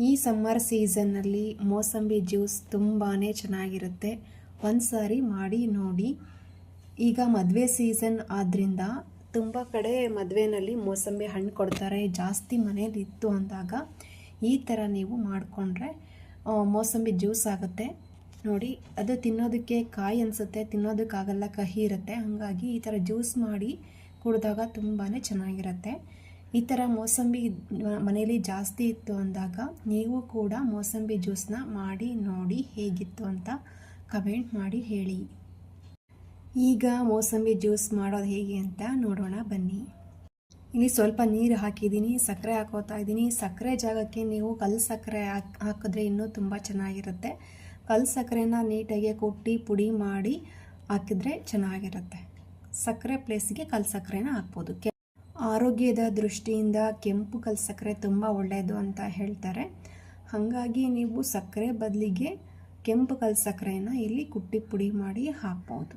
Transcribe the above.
ಈ ಸಮ್ಮರ್ ಸೀಸನ್ನಲ್ಲಿ ಮೋಸಂಬಿ ಜ್ಯೂಸ್ ತುಂಬಾ ಚೆನ್ನಾಗಿರುತ್ತೆ. ಒಂದು ಸಾರಿ ಮಾಡಿ ನೋಡಿ. ಈಗ ಮದುವೆ ಸೀಸನ್ ಆದ್ದರಿಂದ ತುಂಬ ಕಡೆ ಮದುವೆಯಲ್ಲಿ ಮೋಸಂಬಿ ಹಣ್ಣು ಕೊಡ್ತಾರೆ. ಜಾಸ್ತಿ ಮನೇಲಿತ್ತು ಅಂದಾಗ ಈ ಥರ ನೀವು ಮಾಡಿಕೊಂಡ್ರೆ ಮೋಸಂಬಿ ಜ್ಯೂಸ್ ಆಗುತ್ತೆ ನೋಡಿ. ಅದು ತಿನ್ನೋದಕ್ಕೆ ಕಾಯಿ ಅನಿಸುತ್ತೆ, ತಿನ್ನೋದಕ್ಕಾಗಲ್ಲ, ಕಹಿ ಇರುತ್ತೆ. ಹಾಗಾಗಿ ಈ ಥರ ಜ್ಯೂಸ್ ಮಾಡಿ ಕುಡಿದಾಗ ತುಂಬಾ ಚೆನ್ನಾಗಿರುತ್ತೆ. ಈ ಥರ ಮೋಸಂಬಿ ಮನೇಲಿ ಜಾಸ್ತಿ ಇತ್ತು ಅಂದಾಗ ನೀವು ಕೂಡ ಮೋಸಂಬಿ ಜ್ಯೂಸನ್ನ ಮಾಡಿ ನೋಡಿ ಹೇಗಿತ್ತು ಅಂತ ಕಮೆಂಟ್ ಮಾಡಿ ಹೇಳಿ. ಈಗ ಮೋಸಂಬಿ ಜ್ಯೂಸ್ ಮಾಡೋದು ಹೇಗೆ ಅಂತ ನೋಡೋಣ ಬನ್ನಿ. ಇಲ್ಲಿ ಸ್ವಲ್ಪ ನೀರು ಹಾಕಿದ್ದೀನಿ, ಸಕ್ಕರೆ ಹಾಕೋತಾ ಇದ್ದೀನಿ. ಸಕ್ಕರೆ ಜಾಗಕ್ಕೆ ನೀವು ಕಲ್ಲು ಸಕ್ಕರೆ ಹಾಕಿದ್ರೆ ಇನ್ನೂ ತುಂಬ ಚೆನ್ನಾಗಿರುತ್ತೆ. ಕಲ್ಲು ಸಕ್ಕರೆನ ನೀಟಾಗಿ ಕುಟ್ಟಿ ಪುಡಿ ಮಾಡಿ ಹಾಕಿದ್ರೆ ಚೆನ್ನಾಗಿರುತ್ತೆ. ಸಕ್ಕರೆ ಪ್ಲೇಸ್ಗೆ ಕಲ್ಲು ಸಕ್ಕರೆನ ಹಾಕ್ಬೋದು. ಆರೋಗ್ಯದ ದೃಷ್ಟಿಯಿಂದ ಕೆಂಪು ಕಲ್ಲು ಸಕ್ಕರೆ ತುಂಬ ಒಳ್ಳೆಯದು ಅಂತ ಹೇಳ್ತಾರೆ. ಹಾಗಾಗಿ ನೀವು ಸಕ್ಕರೆ ಬದಲಿಗೆ ಕೆಂಪು ಕಲ್ಲು ಸಕ್ಕರೆನ ಇಲ್ಲಿ ಕುಟ್ಟಿ ಪುಡಿ ಮಾಡಿ ಹಾಕ್ಬೋದು.